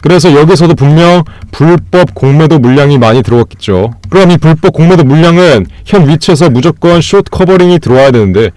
그래서 여기서도 분명 불법 공매도 물량이 많이 들어왔겠죠. 그럼 이 불법 공매도 물량은 현 위치에서 무조건 숏 커버링이 들어와야 되는데,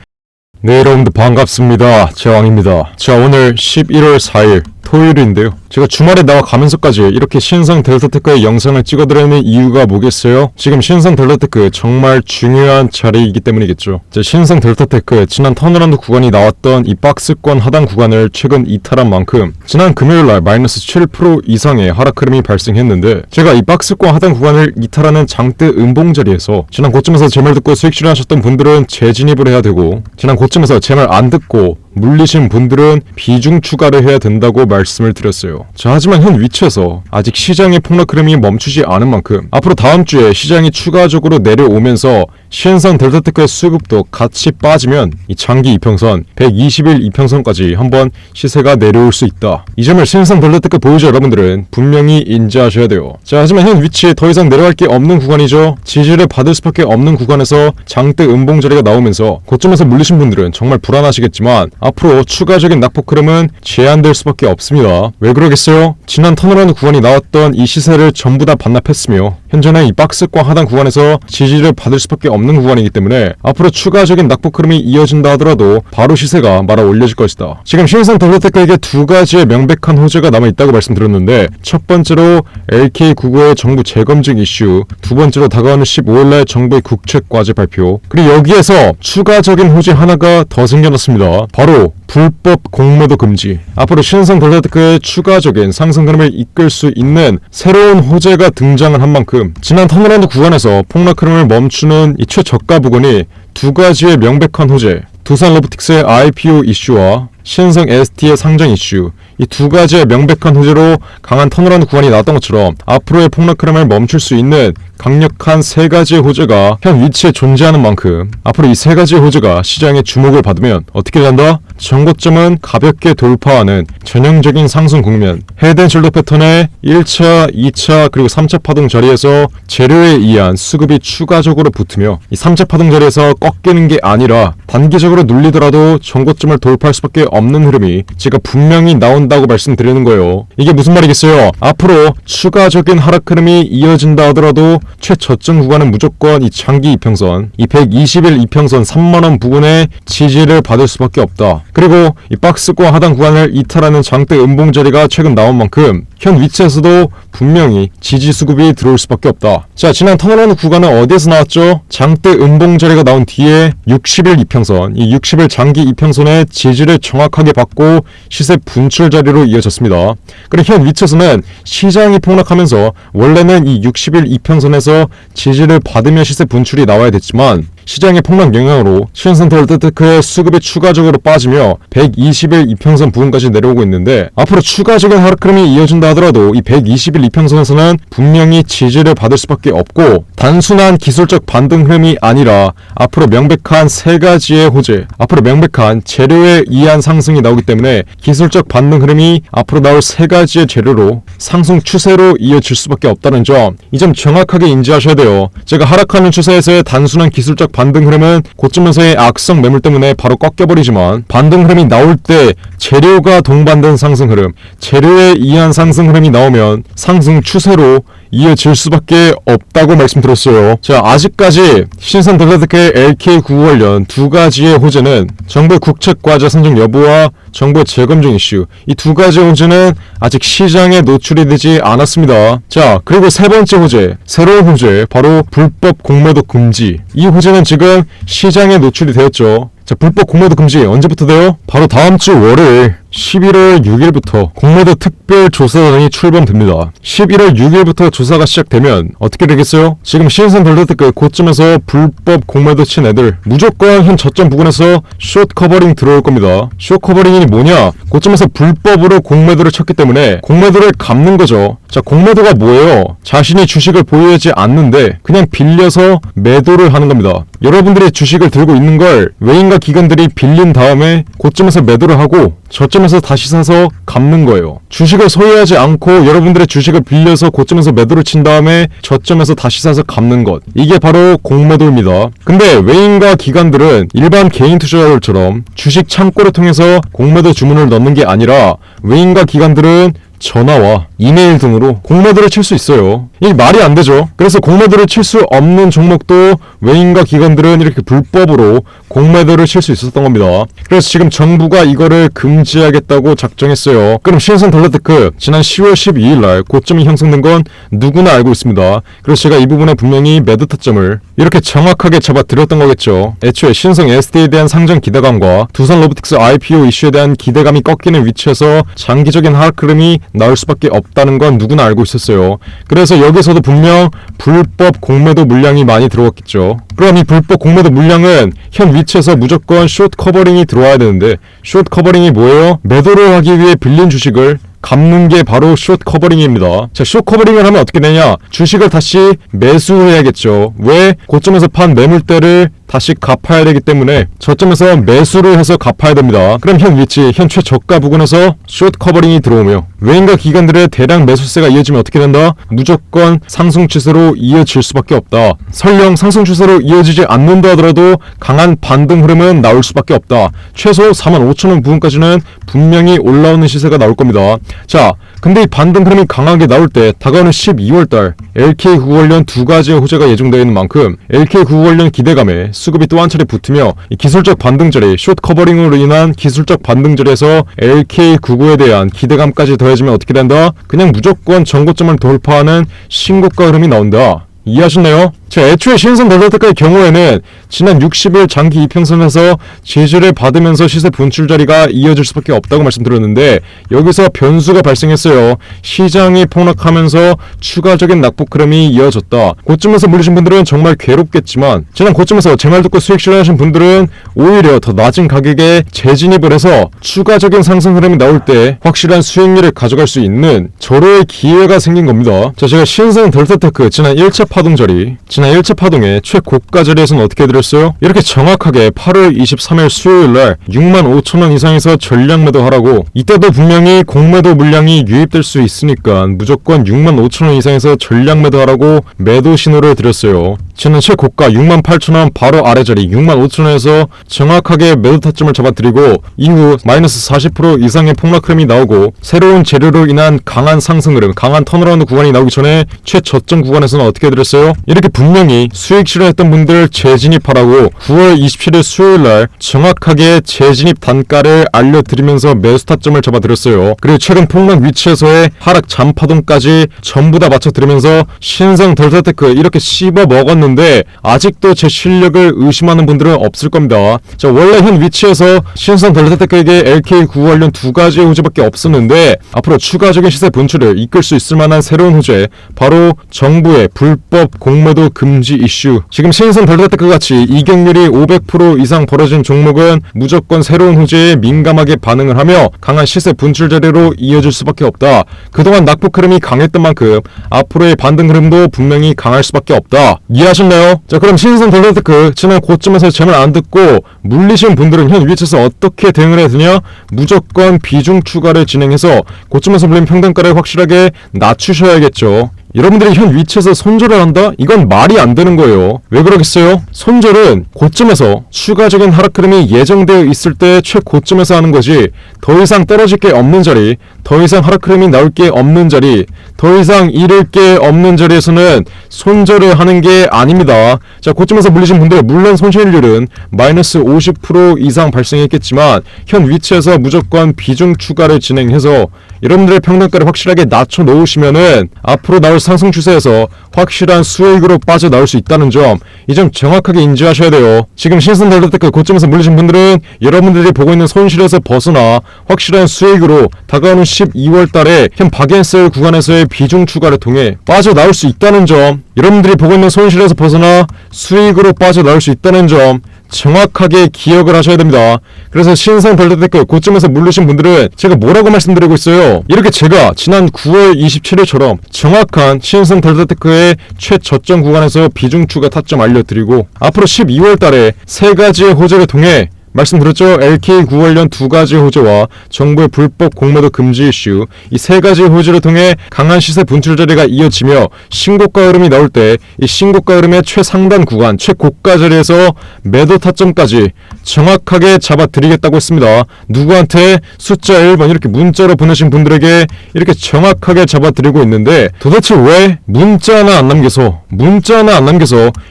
네, 여러분들 반갑습니다. 제왕입니다. 자, 오늘 11월 4일 토요일인데요. 제가 주말에 나와 가면서까지 이렇게 신성 델타테크의 영상을 찍어드리는 이유가 뭐겠어요? 지금 신성 델타테크 정말 중요한 자리이기 때문이겠죠. 신성 델타테크의 지난 턴어라운드 구간이 나왔던 이 박스권 하단 구간을 최근 이탈한 만큼 지난 금요일날 마이너스 7% 이상의 하락 흐름이 발생했는데, 제가 이 박스권 하단 구간을 이탈하는 장대 음봉 자리에서 지난 고점에서 제 말 듣고 수익 실현하셨던 분들은 재진입을 해야 되고, 지난 고점에서 제 말 안 듣고 물리신 분들은 비중 추가를 해야 된다고 말씀을 드렸어요. 자, 하지만 현 위치에서 아직 시장의 폭락 흐름이 멈추지 않은 만큼 앞으로 다음 주에 시장이 추가적으로 내려오면서 신성 델타테크의 수급도 같이 빠지면 이 장기 이평선 120일 이평선까지 한번 시세가 내려올 수 있다. 이 점을 신성 델타테크 보유자 여러분들은 분명히 인지하셔야 돼요. 자, 하지만 현 위치에 더 이상 내려갈 게 없는 구간이죠. 지지를 받을 수밖에 없는 구간에서 장대 음봉 자리가 나오면서 고점에서 물리신 분들은 정말 불안하시겠지만 앞으로 추가적인 낙폭 흐름은 제한될 수밖에 없습니다. 왜 그러겠어요? 지난 턴어라운드 구간이 나왔던 이 시세를 전부 다 반납했으며 현재는 이 박스권 하단 구간에서 지지를 받을 수밖에 없는 구간이기 때문에 앞으로 추가적인 낙폭 흐름이 이어진다 하더라도 바로 시세가 말아 올려질 것이다. 지금 신성 델타테크에게 두 가지의 명백한 호재가 남아있다고 말씀드렸는데, 첫 번째로 LK99의 정부 재검증 이슈, 두 번째로 다가오는 15일날 정부의 국책과제 발표, 그리고 여기에서 추가적인 호재 하나가 더 생겨났습니다. 바로 불법 공매도 금지. 앞으로 신성 델타테크의 추가적인 상승 흐름을 이끌 수 있는 새로운 호재가 등장을 한 만큼 지난 턴어라운드 구간에서 폭락 흐름을 멈추는 이 최저가 부근이 두 가지의 명백한 호재, 두산 로보틱스의 IPO 이슈와 신성 ST의 상장 이슈, 이 두 가지의 명백한 호재로 강한 턴어라운드 구간이 나왔던 것처럼 앞으로의 폭락 흐름을 멈출 수 있는 강력한 세 가지의 호재가 현 위치에 존재하는 만큼 앞으로 이 세 가지의 호재가 시장의 주목을 받으면 어떻게 된다? 전고점은 가볍게 돌파하는 전형적인 상승 국면, 헤드앤숄더 패턴의 1차, 2차 그리고 3차 파동 자리에서 재료에 의한 수급이 추가적으로 붙으며 이 3차 파동 자리에서 꺾이는 게 아니라 단기적으로 눌리더라도 전고점을 돌파할 수밖에 없는 흐름이 제가 분명히 나온다고 말씀드리는 거예요. 이게 무슨 말이겠어요? 앞으로 추가적인 하락 흐름이 이어진다 하더라도 최저점 구간은 무조건 이 장기 이평선, 이 120일 이평선 3만원 부근에 지지를 받을 수밖에 없다. 그리고 이 박스권 하단 구간을 이탈하는 장대 음봉 자리가 최근 나온 만큼 현 위치에서도 분명히 지지 수급이 들어올 수밖에 없다. 자, 지난 턴어라운드 구간은 어디에서 나왔죠? 장대 음봉 자리가 나온 뒤에 60일 이평선, 이 60일 장기 이평선의 지지를 정확하게 받고 시세 분출 자리로 이어졌습니다. 그리고 현 위치에서는 시장이 폭락하면서 원래는 이 60일 이평선에서 지지를 받으며 시세 분출이 나와야 됐지만 시장의 폭락 영향으로 신성 델타테크의 수급이 추가적으로 빠지며 120일 이평선 부근까지 내려오고 있는데, 앞으로 추가적인 하락 흐름이 이어진다 하더라도 이 120일 이평선에서는 분명히 지지를 받을 수밖에 없고, 단순한 기술적 반등 흐름이 아니라 앞으로 명백한 세 가지의 호재, 앞으로 명백한 재료에 의한 상승이 나오기 때문에 기술적 반등 흐름이 앞으로 나올 세 가지의 재료로 상승 추세로 이어질 수밖에 없다는 점, 이 점 정확하게 인지하셔야 돼요. 제가 하락하는 추세에서의 단순한 기술적 반등 흐름은 고점에서의 악성 매물 때문에 바로 꺾여버리지만, 반등 흐름이 나올 때 재료가 동반된 상승 흐름, 재료에 의한 상승 흐름이 나오면 상승 추세로 이어질 수밖에 없다고 말씀드렸어요. 자, 아직까지 신성 델타테크의 LK99 관련 두 가지의 호재는 정부의 국책과제 선정 여부와 정부의 재검증 이슈, 이 두 가지 호재는 아직 시장에 노출이 되지 않았습니다. 자, 그리고 세 번째 호재, 새로운 호재, 바로 불법 공매도 금지. 이 호재는 지금 시장에 노출이 되었죠. 자, 불법 공매도 금지 언제부터 돼요? 바로 다음 주 월요일 11월 6일부터 공매도 특별조사단이 출범됩니다. 11월 6일부터 조사가 시작되면 어떻게 되겠어요? 지금 신성 델타테크 고점에서 불법 공매도 친 애들 무조건 현 저점 부근에서 숏 커버링 들어올 겁니다. 숏 커버링이 뭐냐? 고점에서 불법으로 공매도를 쳤기 때문에 공매도를 갚는 거죠. 자, 공매도가 뭐예요? 자신이 주식을 보유하지 않는데 그냥 빌려서 매도를 하는 겁니다. 여러분들이 주식을 들고 있는 걸 외인과 기관들이 빌린 다음에 고점에서 매도를 하고 저점에서 다시 사서 갚는 거예요. 주식을 소유하지 않고 여러분들의 주식을 빌려서 고점에서 매도를 친 다음에 저점에서 다시 사서 갚는 것, 이게 바로 공매도입니다. 근데 외인과 기관들은 일반 개인 투자자들처럼 주식 창고를 통해서 공매도 주문을 넣는 게 아니라 외인과 기관들은 전화와 이메일 등으로 공매도를 칠 수 있어요. 이게 말이 안 되죠. 그래서 공매도를 칠 수 없는 종목도 외인과 기관들은 이렇게 불법으로 공매도를 칠 수 있었던 겁니다. 그래서 지금 정부가 이거를 금지하겠다고 작정했어요. 그럼 신성 덜라테크 지난 10월 12일 날 고점이 형성된 건 누구나 알고 있습니다. 그래서 제가 이 부분에 분명히 매도 타점을 이렇게 정확하게 잡아드렸던 거겠죠. 애초에 신성 SD에 대한 상장 기대감과 두산 로보틱스 IPO 이슈에 대한 기대감이 꺾이는 위치에서 장기적인 하락 흐름이 나올 수밖에 없다는 건 누구나 알고 있었어요. 그래서 여기서도 분명 불법 공매도 물량이 많이 들어왔겠죠. 그럼 이 불법 공매도 물량은 현 위치에서 무조건 숏 커버링이 들어와야 되는데, 숏 커버링이 뭐예요? 매도를 하기 위해 빌린 주식을 갚는 게 바로 숏 커버링입니다. 자, 숏 커버링을 하면 어떻게 되냐? 주식을 다시 매수해야겠죠. 왜? 고점에서 판 매물대를 다시 갚아야 되기 때문에 저점에서 매수를 해서 갚아야 됩니다. 그럼 현 위치, 현 최저가 부근에서 숏 커버링이 들어오며 외인과 기관들의 대량 매수세가 이어지면 어떻게 된다? 무조건 상승 추세로 이어질 수밖에 없다. 설령 상승 추세로 이어지지 않는다 하더라도 강한 반등 흐름은 나올 수밖에 없다. 최소 45,000원 부근까지는 분명히 올라오는 시세가 나올 겁니다. 자, 근데 이 반등 흐름이 강하게 나올 때 다가오는 12월달 LK구 관련 두 가지의 호재가 예정되어 있는 만큼 LK구 관련 기대감에 수급이 또 한 차례 붙으며 이 기술적 반등자리, 숏 커버링으로 인한 기술적 반등자리에서 LK구에 대한 기대감까지 더해지면 어떻게 된다? 그냥 무조건 전고점을 돌파하는 신고가 흐름이 나온다. 이해하셨나요? 자, 애초에 신성 덜라테크의 경우에는 지난 60일 장기 이평선에서 지지를 받으면서 시세 분출 자리가 이어질 수밖에 없다고 말씀드렸는데, 여기서 변수가 발생했어요. 시장이 폭락하면서 추가적인 낙폭 흐름이 이어졌다. 고점에서 물리신 분들은 정말 괴롭겠지만, 지난 고점에서 제 말 듣고 수익 실현하신 분들은 오히려 더 낮은 가격에 재진입을 해서 추가적인 상승 흐름이 나올 때 확실한 수익률을 가져갈 수 있는 절호의 기회가 생긴 겁니다. 자, 제가 신성 덜라테크 지난 1차 파동 자리, 지난 1차 파동의 최고가 자리에서는 어떻게 해드렸어요? 이렇게 정확하게 8월 23일 수요일날 65,000원 이상에서 전량 매도하라고, 이때도 분명히 공매도 물량이 유입될 수 있으니까 무조건 65,000원 이상에서 전량 매도하라고 매도 신호를 드렸어요. 지난 최고가 68,000원 바로 아래 자리 65,000원에서 정확하게 매도 타점을 잡아드리고, 이후 마이너스 40% 이상의 폭락 흐름이 나오고 새로운 재료로 인한 강한 상승 흐름, 강한 턴어라운드 구간이 나오기 전에 최저점 구간에서는 어떻게 해드렸어요? 이렇게 분명히 수익 실현했던 분들 재진입하라고 9월 27일 수요일날 정확하게 재진입 단가를 알려드리면서 매수 타점을 잡아드렸어요. 그리고 최근 폭락 위치에서의 하락 잔파동까지 전부 다 맞춰드리면서 신성 덜라테크 이렇게 씹어 먹었는데 아직도 제 실력을 의심하는 분들은 없을 겁니다. 자, 원래 현 위치에서 신성 덜라테크에게 LK구 관련 두 가지의 호재밖에 없었는데, 앞으로 추가적인 시세 분출을 이끌 수 있을 만한 새로운 호재, 바로 정부의 불법 공매도 금지 이슈. 지금 신성 덜라테크 같이 이격률이 500% 이상 벌어진 종목은 무조건 새로운 호재에 민감하게 반응을 하며 강한 시세 분출 자리로 이어질 수밖에 없다. 그동안 낙폭 흐름이 강했던 만큼 앞으로의 반등 흐름도 분명히 강할 수밖에 없다. 이해하셨나요? 자, 그럼 신성 덜라테크 지난 고점에서 제 말 안 듣고 물리신 분들은 현 위치에서 어떻게 대응을 해야 되냐? 무조건 비중 추가를 진행해서 고점에서 물린 평단가를 확실하게 낮추셔야겠죠. 여러분들이 현 위치에서 손절을 한다? 이건 말이 안 되는 거예요. 왜 그러겠어요? 손절은 고점에서 추가적인 하락 흐름이 예정되어 있을 때 최고점에서 하는 거지, 더 이상 떨어질 게 없는 자리, 더 이상 하락 흐름이 나올 게 없는 자리, 더 이상 잃을 게 없는 자리에서는 손절을 하는 게 아닙니다. 자, 고점에서 물리신 분들 물론 손실률은 마이너스 50% 이상 발생했겠지만 현 위치에서 무조건 비중 추가를 진행해서 여러분들의 평단가를 확실하게 낮춰 놓으시면은 앞으로 나올 상승 추세에서 확실한 수익으로 빠져나올 수 있다는 점, 이 점 정확하게 인지하셔야 돼요. 지금 신성 덜라테크 고점에서 물리신 분들은 여러분들이 보고 있는 손실에서 벗어나 확실한 수익으로 다가오는 12월 달에 현 박앤셀 구간에서의 비중 추가를 통해 빠져나올 수 있다는 점, 여러분들이 보고 있는 손실에서 벗어나 수익으로 빠져나올 수 있다는 점 정확하게 기억을 하셔야 됩니다. 그래서 신성 덜라테크 고점에서 물르신 분들은 제가 뭐라고 말씀드리고 있어요? 이렇게 제가 지난 9월 27일처럼 정확한 신성 덜라테크의 최저점 구간에서 비중 추가 타점 알려드리고, 앞으로 12월 달에 세 가지의 호재를 통해 말씀드렸죠. LK 9관련 두 가지 호재와 정부의 불법 공매도 금지 이슈, 이 세 가지 호재를 통해 강한 시세 분출 자리가 이어지며 신고가 흐름이 나올 때 이 신고가 흐름의 최상단 구간, 최고가 자리에서 매도 타점까지 정확하게 잡아드리겠다고 했습니다. 누구한테? 숫자 1번 이렇게 문자로 보내신 분들에게 이렇게 정확하게 잡아드리고 있는데, 도대체 왜 문자 하나 안 남겨서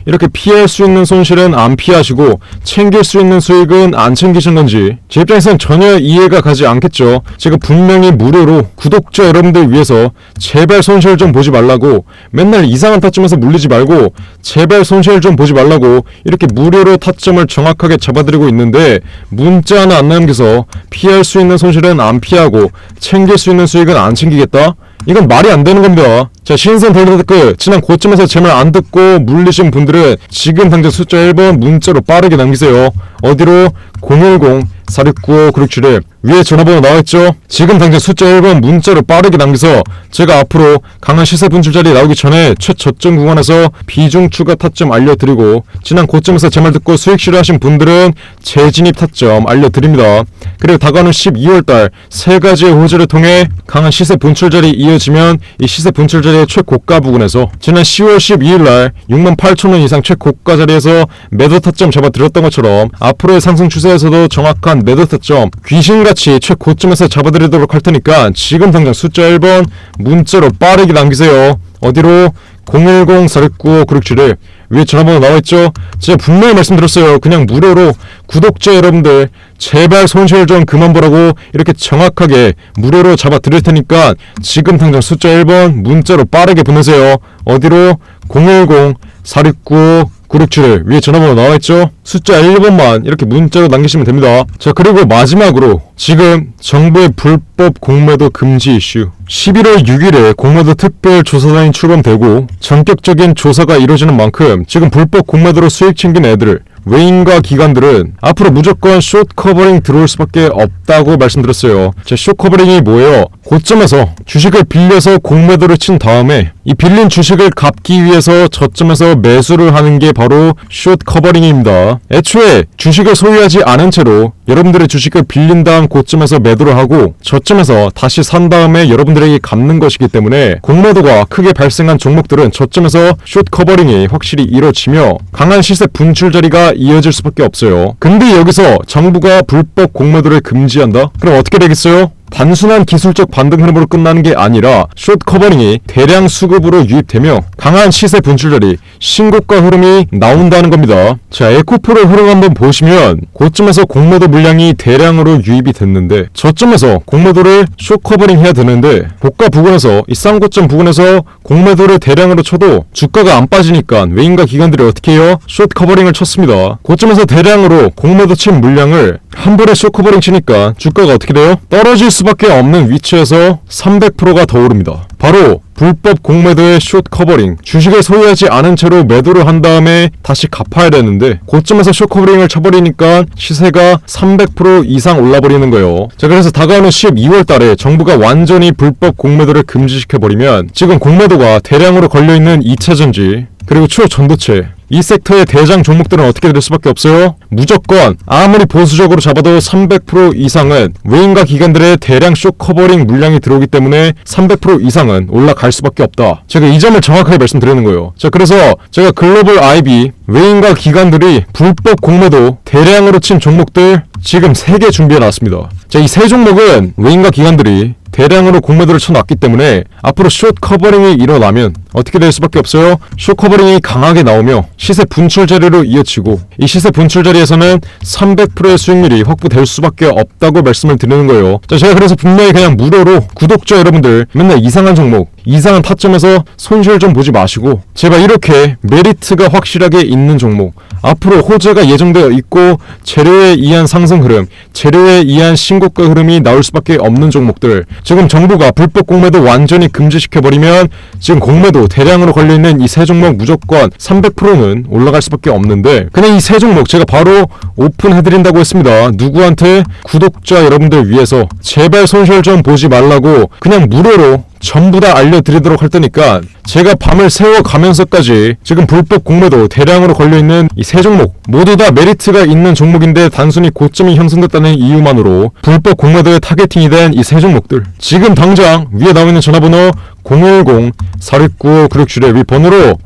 이렇게 피할 수 있는 손실은 안 피하시고 챙길 수 있는 수익은 안 챙기신 건지 제 입장에선 전혀 이해가 가지 않겠죠. 제가 분명히 무료로 구독자 여러분들 위해서 제발 손실 좀 보지 말라고, 맨날 이상한 타점에서 물리지 말고 제발 손실 좀 보지 말라고 이렇게 무료로 타점을 정확하게 잡아드리고 있는데, 문자 하나 안 남겨서 피할 수 있는 손실은 안 피하고 챙길 수 있는 수익은 안 챙기겠다? 이건 말이 안 되는 겁니다. 자, 신선 덜덜댓글 지난 고점에서 제 말 안 듣고 물리신 분들은 지금 당장 숫자 1번 문자로 빠르게 남기세요. 어디로? 010-4695-9671 위에 전화번호 나와있죠? 지금 당장 숫자 1번 문자로 빠르게 남겨서 제가 앞으로 강한 시세 분출 자리 나오기 전에 최저점 구간에서 비중 추가 타점 알려드리고, 지난 고점에서 제 말 듣고 수익 실현하신 분들은 재진입 타점 알려드립니다. 그리고 다가오는 12월달 세 가지의 호재를 통해 강한 시세 분출 자리 이어지면 이 시세 분출 자리의 최고가 부근에서 지난 10월 12일날 68,000원 이상 최고가 자리에서 매도 타점 잡아드렸던 것처럼 앞으로의 상승 추세에서도 정확한 매도 타점 귀신같이 최고점에서 잡아드리도록 할 테니까 지금 당장 숫자 1번 문자로 빠르게 남기세요. 어디로? 010-4695-9671 위에 전화번호 나와있죠? 제가 분명히 말씀드렸어요. 그냥 무료로 구독자 여러분들 제발 손실 좀 그만 보라고 이렇게 정확하게 무료로 잡아드릴 테니까 지금 당장 숫자 1번 문자로 빠르게 보내세요. 어디로? 010-4695-9671 위에 전화번호 나와있죠? 숫자 1번만 이렇게 문자로 남기시면 됩니다. 자, 그리고 마지막으로 지금 정부의 불법 공매도 금지 이슈, 11월 6일에 공매도 특별조사단이 출범되고 전격적인 조사가 이루어지는 만큼 지금 불법 공매도로 수익 챙긴 애들, 외인과 기관들은 앞으로 무조건 숏 커버링 들어올 수밖에 없다고 말씀드렸어요. 제 숏 커버링이 뭐예요? 고점에서 주식을 빌려서 공매도를 친 다음에 이 빌린 주식을 갚기 위해서 저점에서 매수를 하는 게 바로 숏 커버링입니다. 애초에 주식을 소유하지 않은 채로 여러분들의 주식을 빌린 다음 고점에서 매도를 하고 저점에서 다시 산 다음에 여러분들에게 갚는 것이기 때문에 공매도가 크게 발생한 종목들은 저점에서 숏 커버링이 확실히 이루어지며 강한 시세 분출 자리가 이어질 수밖에 없어요. 근데 여기서 정부가 불법 공매도를 금지한다? 그럼 어떻게 되겠어요? 단순한 기술적 반등 흐름으로 끝나는 게 아니라 숏 커버링이 대량 수급으로 유입되며 강한 시세 분출 자리, 신고가 흐름이 나온다는 겁니다. 자, 에코프로 흐름 한번 보시면 고점에서 공매도 물량이 대량으로 유입이 됐는데 저점에서 공매도를 숏 커버링 해야 되는데 고가 부근에서 이 쌍고점 부근에서 공매도를 대량으로 쳐도 주가가 안 빠지니까 외인과 기관들이 어떻게 해요? 숏 커버링을 쳤습니다. 고점에서 대량으로 공매도 친 물량을 한 번에 숏 커버링 치니까 주가가 어떻게 돼요? 떨어질 수밖에 없는 위치에서 300%가 더 오릅니다. 바로 불법 공매도의 숏 커버링, 주식을 소유하지 않은 채로 매도를 한 다음에 다시 갚아야 되는데 고점에서 숏 커버링을 쳐버리니까 시세가 300% 이상 올라버리는 거예요. 자, 그래서 다가오는 12월 달에 정부가 완전히 불법 공매도를 금지시켜버리면 지금 공매도가 대량으로 걸려있는 2차전지 그리고 초전도체 이 섹터의 대장 종목들은 어떻게 될 수밖에 없어요? 무조건 아무리 보수적으로 잡아도 300% 이상은 외인과 기관들의 대량 숏 커버링 물량이 들어오기 때문에 300% 이상은 올라갈 수밖에 없다. 제가 이 점을 정확하게 말씀드리는 거예요. 자, 그래서 제가 글로벌 IB 외인과 기관들이 불법 공매도 대량으로 친 종목들 지금 3개 준비해 놨습니다. 자, 이 세 종목은 외인과 기관들이 대량으로 공매도를 쳐놨기 때문에 앞으로 숏 커버링이 일어나면 어떻게 될 수밖에 없어요? 숏 커버링이 강하게 나오며 시세 분출 자리로 이어지고 이 시세 분출 자리에서는 300%의 수익률이 확보될 수밖에 없다고 말씀을 드리는 거예요. 자, 제가 그래서 분명히 그냥 무료로 구독자 여러분들 맨날 이상한 종목, 이상한 타점에서 손실 좀 보지 마시고 제발 이렇게 메리트가 확실하게 있는 종목, 앞으로 호재가 예정되어 있고 재료에 의한 상승 흐름, 재료에 의한 신고가 흐름이 나올 수밖에 없는 종목들, 지금 정부가 불법 공매도 완전히 금지시켜버리면 지금 공매도 대량으로 걸려있는 이 세 종목 무조건 300%는 올라갈 수밖에 없는데 그냥 이 세 종목 제가 바로 오픈해드린다고 했습니다. 누구한테? 구독자 여러분들 위해서 제발 손실 좀 보지 말라고 그냥 무료로 전부 다 알려드리도록 할 테니까 제가 밤을 새워가면서까지 지금 불법 공매도 대량으로 걸려있는 이 세 종목 모두 다 메리트가 있는 종목인데 단순히 고점이 형성됐다는 이유만으로 불법 공매도에 타겟팅이 된 이 세 종목들 지금 당장 위에 나와있는 전화번호 010-4695-9677의 위 번호로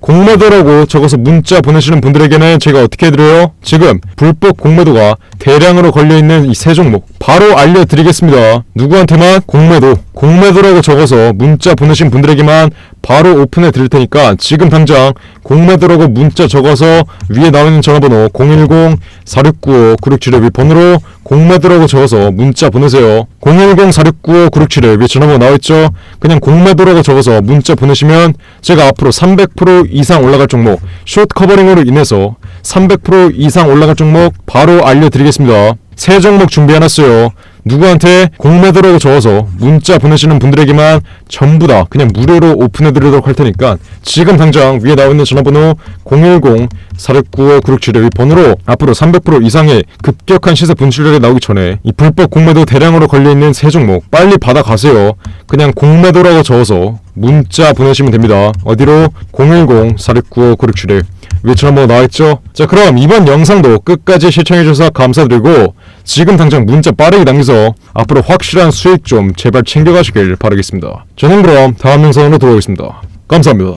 공매도라고 적어서 문자 보내시는 분들에게는 제가 어떻게 해드려요? 지금 불법 공매도가 대량으로 걸려있는 이 세 종목 바로 알려드리겠습니다. 누구한테만? 공매도라고 적어서 문자 보내신 분들에게만 바로 오픈해 드릴 테니까 지금 당장 공매도라고 문자 적어서 위에 나오는 전화번호 010-4695-9677의 위 번호로 공매도라고 적어서 문자 보내세요. 010-4695-9677의 위 전화번호 나와있죠? 그냥 공매도라고 적어서 문자 보내시면 제가 앞으로 300% 이상 올라갈 종목 숏 커버링으로 인해서 300% 이상 올라갈 종목 바로 알려드리겠습니다. 세 종목 준비해놨어요. 누구한테? 공매도라고 적어서 문자 보내시는 분들에게만 전부 다 그냥 무료로 오픈해드리도록 할 테니까 지금 당장 위에 나와있는 전화번호 010-4695-9677의 번호로 앞으로 300% 이상의 급격한 시세 분출력이 나오기 전에 이 불법 공매도 대량으로 걸려있는 세 종목 빨리 받아가세요. 그냥 공매도라고 적어서 문자 보내시면 됩니다. 어디로? 010-4695-9677 위에 전화번호 나와있죠? 자, 그럼 이번 영상도 끝까지 시청해주셔서 감사드리고 지금 당장 문자 빠르게 남겨서 앞으로 확실한 수익 좀 제발 챙겨가시길 바라겠습니다. 저는 그럼 다음 영상으로 돌아오겠습니다. 감사합니다.